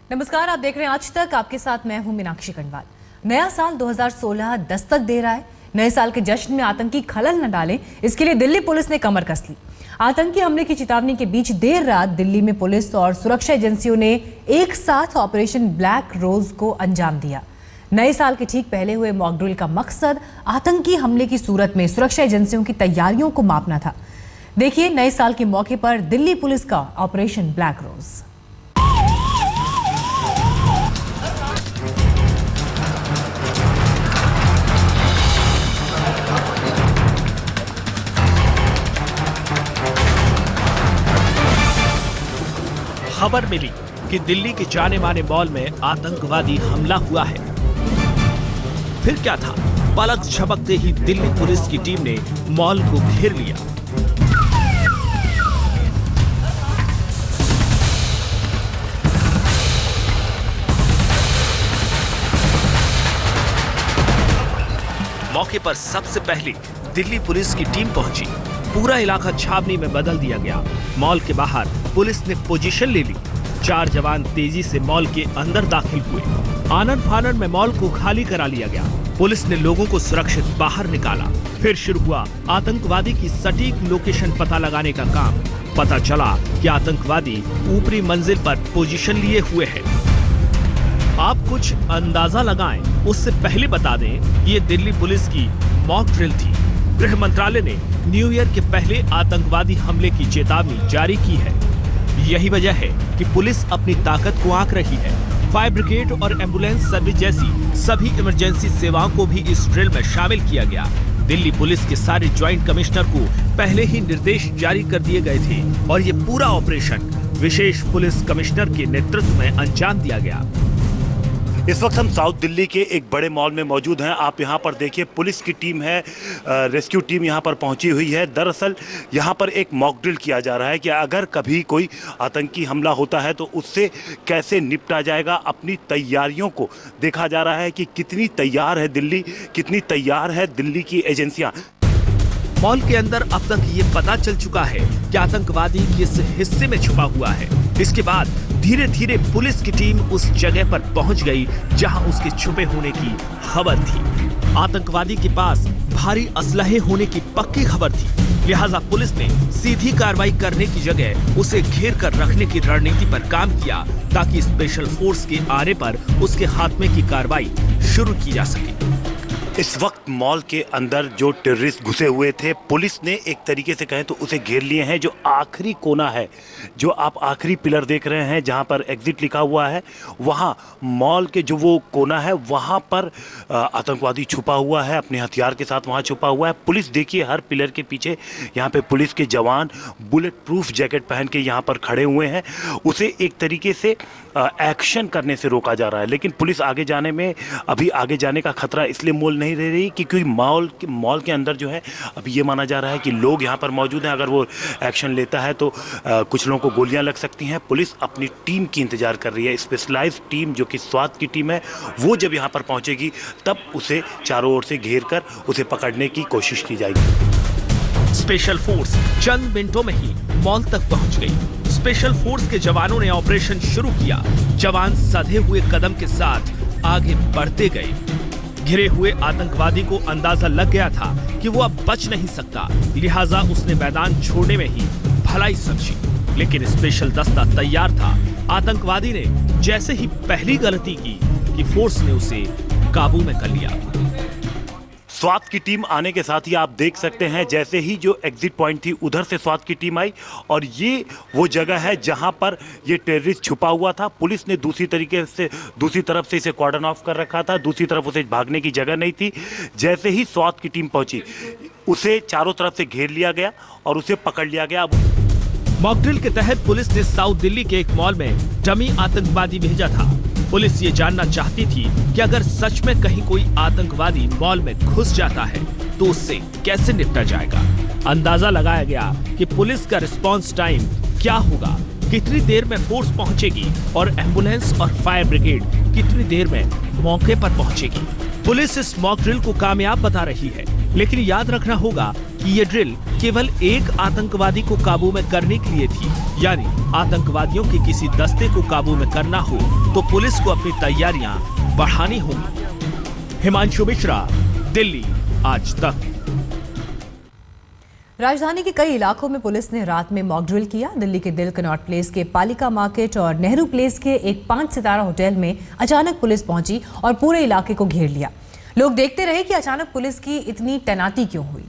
नमस्कार, आप देख रहे हैं आज तक। आपके साथ मैं हूं मीनाक्षी कनवाल। नया साल 2016 दस्तक दे रहा है। नए साल के जश्न में आतंकी खलल न डालें, इसके लिए दिल्ली पुलिस ने कमर कस ली। आतंकी हमले की चेतावनी के बीच देर रात दिल्ली में पुलिस और सुरक्षा एजेंसियों ने एक साथ ऑपरेशन ब्लैक रोज को अंजाम दिया। नए साल के ठीक पहले हुए मॉक ड्रिल का मकसद आतंकी हमले की सूरत में सुरक्षा एजेंसियों की तैयारियों को मापना था। देखिए नए साल के मौके पर दिल्ली पुलिस का ऑपरेशन ब्लैक रोज। खबर मिली कि दिल्ली के जाने माने मॉल में आतंकवादी हमला हुआ है। फिर क्या था, पलक झपकते ही दिल्ली पुलिस की टीम ने मॉल को घेर लिया। मौके पर सबसे पहले दिल्ली पुलिस की टीम पहुंची। पूरा इलाका छावनी में बदल दिया गया। मॉल के बाहर पुलिस ने पोजीशन ले ली। 4 जवान तेजी से मॉल के अंदर दाखिल हुए। आनन फानन में मॉल को खाली करा लिया गया। पुलिस ने लोगों को सुरक्षित बाहर निकाला। फिर शुरू हुआ आतंकवादी की सटीक लोकेशन पता लगाने का काम। पता चला कि आतंकवादी ऊपरी मंजिल पर पोजीशन लिए हुए हैं। आप कुछ अंदाजा लगाएं, उससे पहले बता दें ये दिल्ली पुलिस की मॉक ड्रिल थी। गृह मंत्रालय ने न्यू ईयर के पहले आतंकवादी हमले की चेतावनी जारी की है। यही वजह है कि पुलिस अपनी ताकत को आंक रही है। फायर ब्रिगेड और एम्बुलेंस सर्विस जैसी सभी इमरजेंसी सेवाओं को भी इस ड्रिल में शामिल किया गया। दिल्ली पुलिस के सारे ज्वाइंट कमिश्नर को पहले ही निर्देश जारी कर दिए गए थे और ये पूरा ऑपरेशन विशेष पुलिस कमिश्नर के नेतृत्व में अंजाम दिया गया। इस वक्त हम साउथ दिल्ली के एक बड़े मॉल में मौजूद हैं। आप यहाँ पर देखिए, पुलिस की टीम है, रेस्क्यू टीम यहाँ पर पहुँची हुई है। दरअसल यहाँ पर एक मॉक ड्रिल किया जा रहा है कि अगर कभी कोई आतंकी हमला होता है तो उससे कैसे निपटा जाएगा। अपनी तैयारियों को देखा जा रहा है कि कितनी तैयार है दिल्ली, कितनी तैयार है दिल्ली की एजेंसियाँ। मॉल के अंदर अब तक ये पता चल चुका है कि आतंकवादी किस हिस्से में छुपा हुआ है। इसके बाद धीरे धीरे पुलिस की टीम उस जगह पर पहुंच गई जहां उसके छुपे होने की खबर थी। आतंकवादी के पास भारी असलहे होने की पक्की खबर थी। लिहाजा पुलिस ने सीधी कार्रवाई करने की जगह उसे घेर कर रखने की रणनीति पर काम किया ताकि स्पेशल फोर्स के आने पर उसके खात्मे की कार्रवाई शुरू की जा सके। इस वक्त मॉल के अंदर जो टेररिस्ट घुसे हुए थे, पुलिस ने एक तरीके से कहें तो उसे घेर लिए हैं। जो आखिरी कोना है, जो आप आखिरी पिलर देख रहे हैं जहां पर एग्जिट लिखा हुआ है, वहां मॉल के जो वो कोना है वहां पर आतंकवादी छुपा हुआ है, अपने हथियार के साथ वहां छुपा हुआ है। पुलिस देखिए, हर पिलर के पीछे यहाँ पे पुलिस के जवान बुलेट प्रूफ जैकेट पहन के यहाँ पर खड़े हुए हैं। उसे एक तरीके से एक्शन करने से रोका जा रहा है। लेकिन पुलिस आगे जाने में, अभी आगे जाने का खतरा इसलिए मोल नहीं ले रही क्योंकि मॉल के अंदर जो है अभी ये माना जा रहा है कि लोग यहाँ पर मौजूद हैं। अगर वो एक्शन लेता है तो कुछ लोगों को गोलियां लग सकती हैं। पुलिस अपनी टीम की इंतजार कर रही है। स्पेशलाइज्ड टीम जो कि स्वात की टीम है, वो जब यहाँ पर पहुँचेगी तब उसे चारों ओर से घेर कर उसे पकड़ने की कोशिश की जाएगी। स्पेशल फोर्स चंद मिनटों में ही मॉल तक पहुंच गई। स्पेशल फोर्स के जवानों ने ऑपरेशन शुरू किया। जवान सधे हुए कदम के साथ आगे बढ़ते गए। घिरे हुए आतंकवादी को अंदाजा लग गया था कि वो अब बच नहीं सकता, लिहाजा उसने मैदान छोड़ने में ही भलाई समझी। लेकिन स्पेशल दस्ता तैयार था। आतंकवादी ने जैसे ही पहली गलती की कि फोर्स ने उसे काबू में कर लिया। स्वात की टीम आने के साथ ही आप देख सकते हैं, जैसे ही जो एग्जिट पॉइंट थी उधर से स्वात की टीम आई और ये वो जगह है जहां पर ये टेररिस्ट छुपा हुआ था। पुलिस ने दूसरी तरफ से इसे कॉर्डन ऑफ कर रखा था। दूसरी तरफ उसे भागने की जगह नहीं थी। जैसे ही स्वात की टीम पहुंची, उसे चारों तरफ से घेर लिया गया और उसे पकड़ लिया गया। मॉक ड्रिल के तहत पुलिस ने साउथ दिल्ली के एक मॉल में डमी आतंकवादी भेजा था। पुलिस ये जानना चाहती थी कि अगर सच में कहीं कोई आतंकवादी मॉल में घुस जाता है तो उससे कैसे निपटा जाएगा। अंदाजा लगाया गया कि पुलिस का रिस्पांस टाइम क्या होगा, कितनी देर में फोर्स पहुंचेगी और एम्बुलेंस और फायर ब्रिगेड कितनी देर में मौके पर पहुंचेगी। पुलिस इस मॉक ड्रिल को कामयाब बता रही है। लेकिन याद रखना होगा कि ये ड्रिल केवल एक आतंकवादी को काबू में करने के लिए थी, यानी आतंकवादियों के किसी दस्ते को काबू में करना हो तो पुलिस को अपनी तैयारियां बढ़ानी होंगी। हिमांशु मिश्रा, दिल्ली आज तक। राजधानी के कई इलाकों में पुलिस ने रात में मॉक ड्रिल किया। दिल्ली के दिल कनॉट प्लेस के पालिका मार्केट और नेहरू प्लेस के एक 5 सितारा होटल में अचानक पुलिस पहुंची और पूरे इलाके को घेर लिया। लोग देखते रहे कि अचानक पुलिस की इतनी तैनाती क्यों हुई।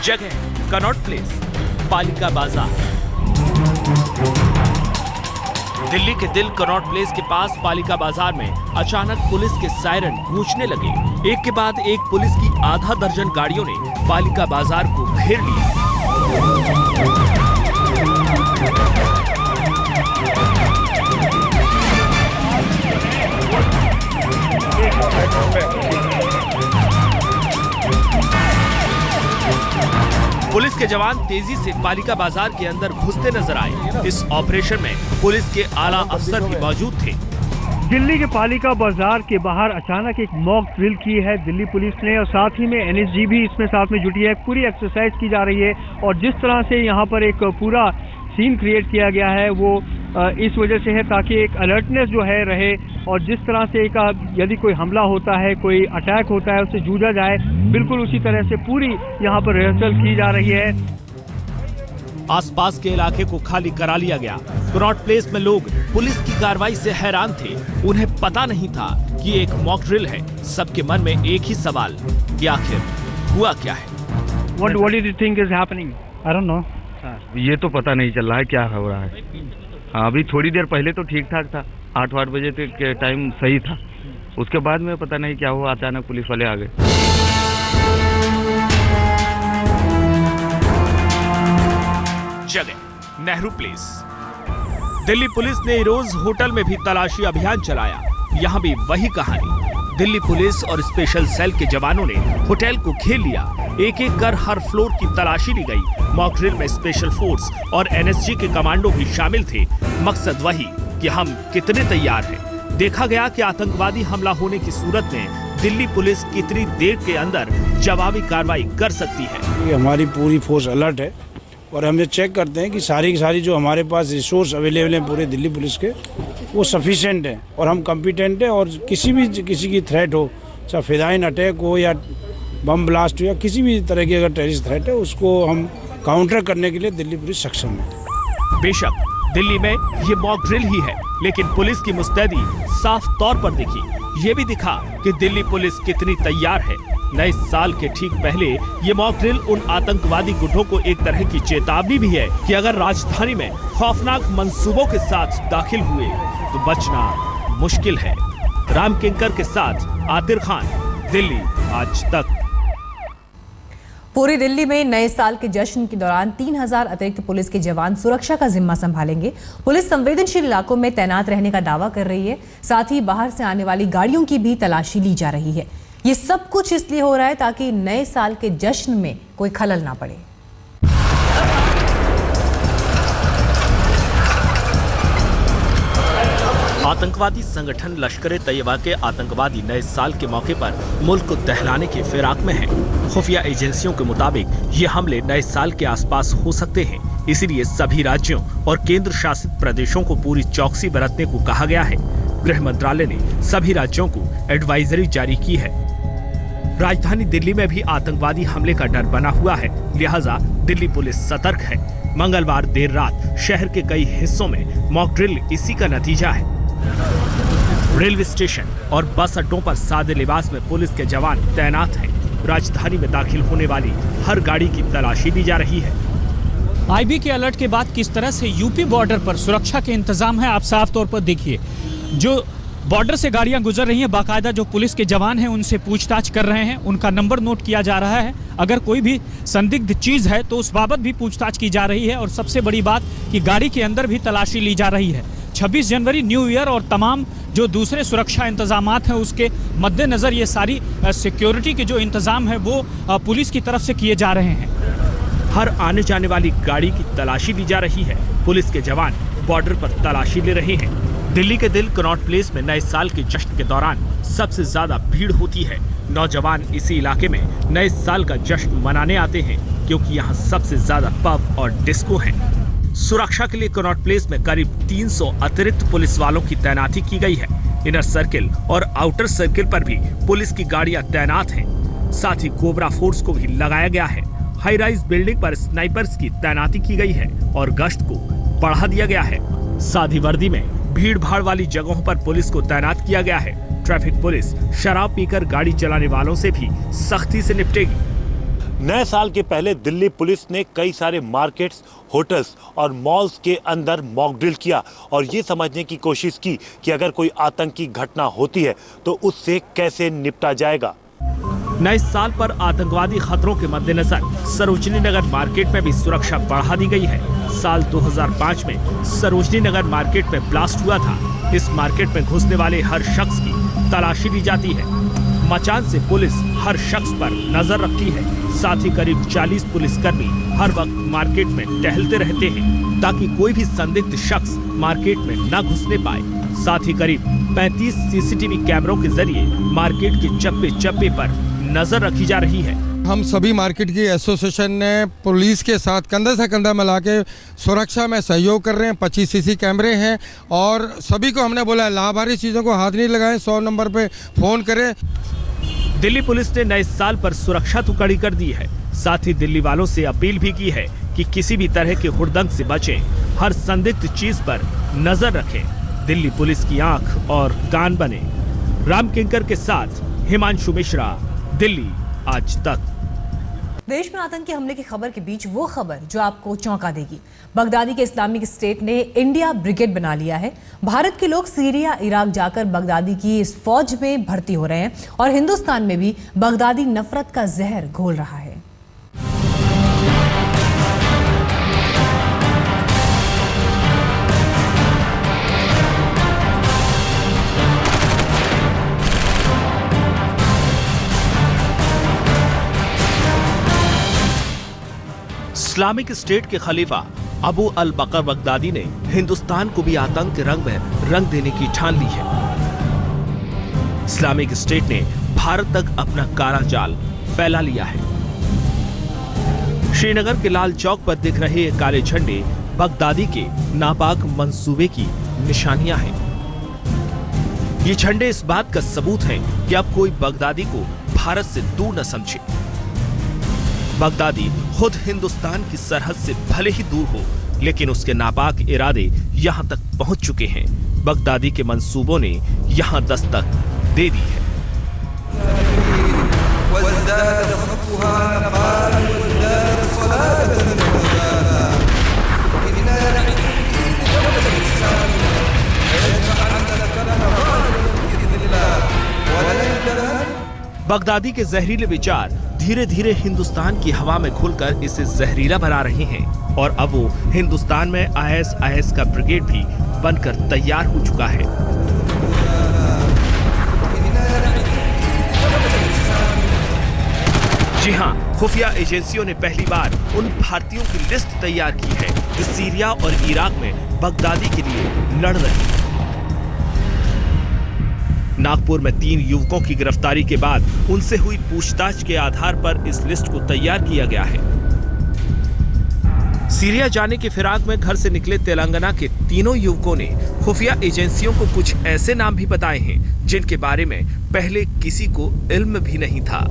जगह कनॉट प्लेस, पालिका बाजार। दिल्ली के दिल कनॉट प्लेस के पास पालिका बाजार में अचानक पुलिस के सायरन गूंजने लगे। एक के बाद एक पुलिस की आधा दर्जन गाड़ियों ने पालिका बाजार को घेर लिया। पुलिस के जवान तेजी से पालिका बाजार के अंदर घुसते नजर आए। इस ऑपरेशन में पुलिस के आला अफसर भी मौजूद थे। दिल्ली के पालिका बाजार के बाहर अचानक एक मॉक ड्रिल की है दिल्ली पुलिस ने, और साथ ही में एनएसजी भी इसमें साथ में जुटी है। पूरी एक्सरसाइज की जा रही है और जिस तरह से यहाँ पर एक पूरा सीन क्रिएट किया गया है वो इस वजह से है ताकि एक अलर्टनेस जो है रहे, और जिस तरह से एक यदि कोई हमला होता है, कोई अटैक होता है, उससे जूझा जाए, बिल्कुल उसी तरह से पूरी यहाँ पर रिहर्सल की जा रही है। आसपास के इलाके को खाली करा लिया गया। कनॉट प्लेस में लोग पुलिस की कार्रवाई से हैरान थे। उन्हें पता नहीं था कि एक मॉक ड्रिल है। सबके मन में एक ही सवाल कि आखिर हुआ क्या है। What do you think is happening? I don't know. ये तो पता नहीं चल रहा है क्या हो रहा है। हाँ, अभी थोड़ी देर पहले तो ठीक ठाक था, 8 बजे तक टाइम सही था। उसके बाद में पता नहीं क्या हुआ, अचानक पुलिस वाले आ गए। जगह नेहरू प्लेस। दिल्ली पुलिस ने रोज होटल में भी तलाशी अभियान चलाया। यहाँ भी वही कहानी। दिल्ली पुलिस और स्पेशल सेल के जवानों ने होटल को घेर लिया। एक एक कर हर फ्लोर की तलाशी ली गई। मॉक ड्रिल में स्पेशल फोर्स और एनएसजी के कमांडो भी शामिल थे। मकसद वही कि हम कितने तैयार हैं। देखा गया कि आतंकवादी हमला होने की सूरत में दिल्ली पुलिस कितनी देर के अंदर जवाबी कार्रवाई कर सकती है। हमारी पूरी फोर्स अलर्ट है और हम ये चेक करते हैं कि सारी की सारी जो हमारे पास रिसोर्स अवेलेबल हैं पूरे दिल्ली पुलिस के, वो सफिशिएंट हैं और हम कॉम्पिटेंट हैं। और किसी की थ्रेट हो, चाहे फिदाइन अटैक हो या बम ब्लास्ट हो या किसी भी तरह की अगर टेररिस्ट थ्रेट है, उसको हम काउंटर करने के लिए दिल्ली पुलिस सक्षम है। बेशक दिल्ली में ये मॉक ड्रिल ही है, लेकिन पुलिस की मुस्तैदी साफ तौर पर दिखी। ये भी दिखा कि दिल्ली पुलिस कितनी तैयार है। नए साल के ठीक पहले ये मॉक ड्रिल उन आतंकवादी गुटों को एक तरह की चेतावनी भी है कि अगर राजधानी में खौफनाक मंसूबों के साथ दाखिल हुए तो बचना मुश्किल है। राम किंकर के साथ आतिर खान, दिल्ली आज तक। पूरी दिल्ली में नए साल के जश्न के दौरान 3000 अतिरिक्त पुलिस के जवान सुरक्षा का जिम्मा संभालेंगे। पुलिस संवेदनशील इलाकों में तैनात रहने का दावा कर रही है। साथ ही बाहर से आने वाली गाड़ियों की भी तलाशी ली जा रही है। ये सब कुछ इसलिए हो रहा है ताकि नए साल के जश्न में कोई खलल ना पड़े। आतंकवादी संगठन लश्कर-ए-तैयबा के आतंकवादी नए साल के मौके पर मुल्क को दहलाने की फिराक में हैं। खुफिया एजेंसियों के मुताबिक ये हमले नए साल के आसपास हो सकते हैं। इसीलिए सभी राज्यों और केंद्र शासित प्रदेशों को पूरी चौकसी बरतने को कहा गया है। गृह मंत्रालय ने सभी राज्यों को एडवाइजरी जारी की है। राजधानी दिल्ली में भी आतंकवादी हमले का डर बना हुआ है, लिहाजा दिल्ली पुलिस सतर्क है। मंगलवार देर रात शहर के कई हिस्सों में मॉक ड्रिल इसी का नतीजा है। रेलवे स्टेशन और बस अड्डों पर सादे लिबास में पुलिस के जवान तैनात हैं। राजधानी में दाखिल होने वाली हर गाड़ी की तलाशी दी जा रही है। आईबी के अलर्ट के बाद किस तरह से यूपी बॉर्डर पर सुरक्षा के इंतजाम है, आप साफ तौर पर देखिए। जो बॉर्डर से गाड़ियां गुजर रही हैं, बाकायदा जो पुलिस के जवान हैं उनसे पूछताछ कर रहे हैं, उनका नंबर नोट किया जा रहा है। अगर कोई भी संदिग्ध चीज है तो उस बाबत भी पूछताछ की जा रही है। और सबसे बड़ी बात कि गाड़ी के अंदर भी तलाशी ली जा रही है। 26 जनवरी न्यू ईयर और तमाम जो दूसरे सुरक्षा इंतजामात हैं उसके मद्देनज़र ये सारी सिक्योरिटी के जो इंतज़ाम है वो पुलिस की तरफ से किए जा रहे हैं। हर आने जाने वाली गाड़ी की तलाशी ली जा रही है। पुलिस के जवान बॉर्डर पर तलाशी ले रहे हैं। दिल्ली के दिल कनॉट प्लेस में नए साल के जश्न के दौरान सबसे ज्यादा भीड़ होती है। नौजवान इसी इलाके में नए साल का जश्न मनाने आते हैं क्योंकि यहाँ सबसे ज्यादा पब और डिस्को हैं। सुरक्षा के लिए कनॉट प्लेस में करीब 300 अतिरिक्त पुलिस वालों की तैनाती की गई है। इनर सर्किल और आउटर सर्किल पर भी पुलिस की गाड़ियां तैनात हैं। साथ ही कोबरा फोर्स को भी लगाया गया है। हाई राइज बिल्डिंग पर स्नाइपर्स की तैनाती की गई है और गश्त को बढ़ा दिया गया है। सादी वर्दी में भीड़ भाड़ वाली जगहों पर पुलिस को तैनात किया गया है। ट्रैफिक पुलिस शराब पीकर गाड़ी चलाने वालों से भी सख्ती से निपटेगी। नए साल के पहले दिल्ली पुलिस ने कई सारे मार्केट्स, होटल्स और मॉल्स के अंदर मॉक ड्रिल किया और ये समझने की कोशिश की कि अगर कोई आतंकी घटना होती है तो उससे कैसे निपटा जाएगा। नए साल पर आतंकवादी खतरों के मद्देनजर सरोजनी नगर मार्केट में भी सुरक्षा बढ़ा दी गई है। साल 2005 में सरोजनी नगर मार्केट में ब्लास्ट हुआ था। इस मार्केट में घुसने वाले हर शख्स की तलाशी ली जाती है। मचान से पुलिस हर शख्स पर नजर रखती है। साथ ही करीब 40 पुलिसकर्मी हर वक्त मार्केट में टहलते रहते हैं ताकि कोई भी संदिग्ध शख्स मार्केट में न घुसने पाए। साथ ही करीब 35 सीसीटीवी कैमरों के जरिए मार्केट के चप्पे चप्पे पर नजर रखी जा रही है। हम सभी मार्केट की एसोसिएशन ने पुलिस के साथ कंधा से कंधा मिला के सुरक्षा में सहयोग कर रहे हैं। 25 सीसी कैमरे हैं और सभी को हमने बोला लाभारी चीज़ों को हाथ नहीं लगाएं, 100 नंबर पे फ़ोन करें। दिल्ली पुलिस ने नए साल पर सुरक्षा तो कड़ी कर दी है। साथ ही दिल्ली वालों से अपील भी की है कि किसी भी तरह के हुड़दंग से बचें, हर संदिग्ध चीज पर नजर रखें। दिल्ली पुलिस की आंख और कान बने। राम किंकर के साथ हिमांशु मिश्रा, दिल्ली आज तक। देश में आतंकी हमले की खबर के बीच वो खबर जो आपको चौंका देगी। बगदादी के इस्लामिक स्टेट ने इंडिया ब्रिगेड बना लिया है। भारत के लोग सीरिया, इराक जाकर बगदादी की इस फौज में भर्ती हो रहे हैं और हिंदुस्तान में भी बगदादी नफरत का जहर घोल रहा है। इस्लामिक स्टेट के खलीफा अबू अल बकर बगदादी ने हिंदुस्तान को भी आतंक के रंग में रंग देने की ठान ली है। इस्लामिक स्टेट ने भारत तक अपना काला जाल फैला लिया है। श्रीनगर के लाल चौक पर दिख रहे ये काले झंडे बगदादी के नापाक मंसूबे की निशानियां हैं। ये झंडे इस बात का सबूत हैं कि अब कोई बगदादी को भारत से दूर न समझे। बगदादी खुद हिंदुस्तान की सरहद से भले ही दूर हो, लेकिन उसके नापाक इरादे यहां तक पहुंच चुके हैं। बगदादी के मंसूबों ने यहां दस्तक दे दी है। बगदादी के जहरीले विचार धीरे धीरे हिंदुस्तान की हवा में घुलकर इसे जहरीला बना रहे हैं और अब वो हिंदुस्तान में IS का ब्रिगेड भी बनकर तैयार हो चुका है। जी हां, खुफिया एजेंसियों ने पहली बार उन भारतीयों की लिस्ट तैयार की है जो सीरिया और इराक में बगदादी के लिए लड़ रहे हैं। नागपुर में 3 युवकों की गिरफ्तारी के बाद उनसे हुई पूछताछ के आधार पर इस लिस्ट को तैयार किया गया है। सीरिया जाने के फिराक में घर से निकले तेलंगाना के तीनों युवकों ने खुफिया एजेंसियों को कुछ ऐसे नाम भी बताए हैं जिनके बारे में पहले किसी को इल्म भी नहीं था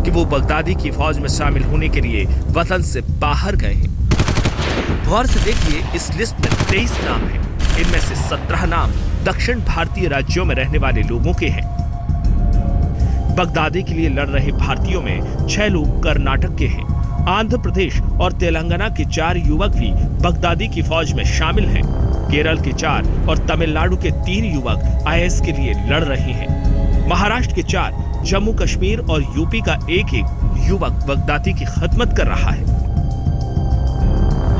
कि वो बगदादी की फौज में शामिल होने के लिए वतन से बाहर गए हैं। गौर से देखिए, इस लिस्ट में 23 नाम हैं। इनमें से 17 नाम दक्षिण भारतीय राज्यों में रहने वाले लोगों के हैं। बगदादी के लिए लड़ रहे भारतीयों में 6 लोग कर्नाटक के हैं। आंध्र प्रदेश और तेलंगाना के 4 युवक भी बगदादी की फौज में शामिल हैं। केरल के 4 और तमिलनाडु के 3 युवक IS के लिए लड़ रहे हैं। महाराष्ट्र के 4, जम्मू कश्मीर और यूपी का 1-1 युवक बगदादी की खिदमत कर रहा है।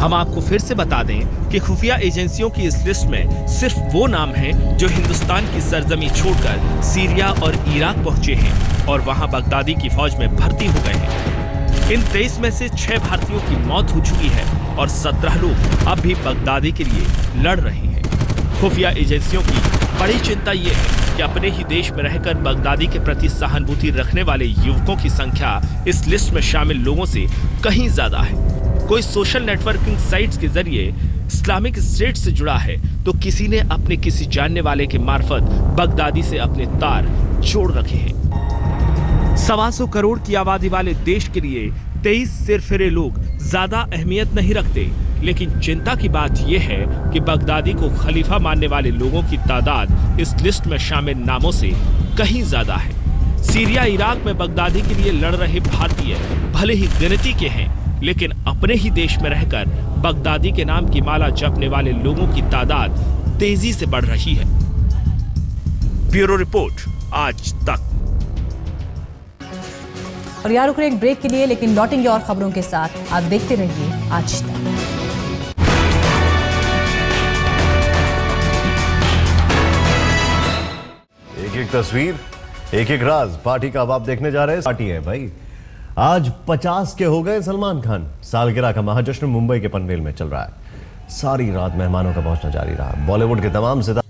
हम आपको फिर से बता दें कि खुफिया एजेंसियों की इस लिस्ट में सिर्फ वो नाम हैं जो हिंदुस्तान की सरजमी छोड़कर सीरिया और इराक पहुंचे हैं और वहां बगदादी की फौज में भर्ती हो गए हैं। इन 23 में से 6 भारतीयों की मौत हो चुकी है और 17 लोग अब भी बगदादी के लिए लड़ रहे हैं। खुफिया एजेंसियों की बड़ी चिंता ये है कि अपने ही देश में रहकर बगदादी के प्रति सहानुभूति रखने वाले युवकों की संख्या इस लिस्ट में शामिल लोगों से कहीं ज्यादा है। कोई सोशल नेटवर्किंग साइट्स के जरिए इस्लामिक स्टेट से जुड़ा है तो किसी ने अपने किसी जानने वाले के मार्फत बगदादी से अपने तार जोड़ रखे हैं। 125 करोड़ की आबादी वाले देश के लिए 23 सिरफिरे लोग ज्यादा अहमियत नहीं रखते, लेकिन चिंता की बात यह है कि बगदादी को खलीफा मानने वाले लोगों की तादाद इस लिस्ट में शामिल नामों से कहीं ज्यादा है। सीरिया इराक में बगदादी के लिए लड़ रहे भारतीय भले ही गिनती के हैं, लेकिन अपने ही देश में रहकर बगदादी के नाम की माला जपने वाले लोगों की तादाद तेजी से बढ़ रही है। ब्यूरो रिपोर्ट, आज तक। और यार रुक रहे एक ब्रेक के लिए, लेकिन लौटेंगे और खबरों के साथ। आप देखते रहिए आज तक। एक एक तस्वीर, एक एक राज। पार्टी का अब आप देखने जा रहे हैं। पार्टी है भाई, आज 50 के हो गए सलमान खान। सालगिरह का महाजश्न मुंबई के पनवेल में चल रहा है। सारी रात मेहमानों का पहुंचना जारी रहा। बॉलीवुड के तमाम सितारे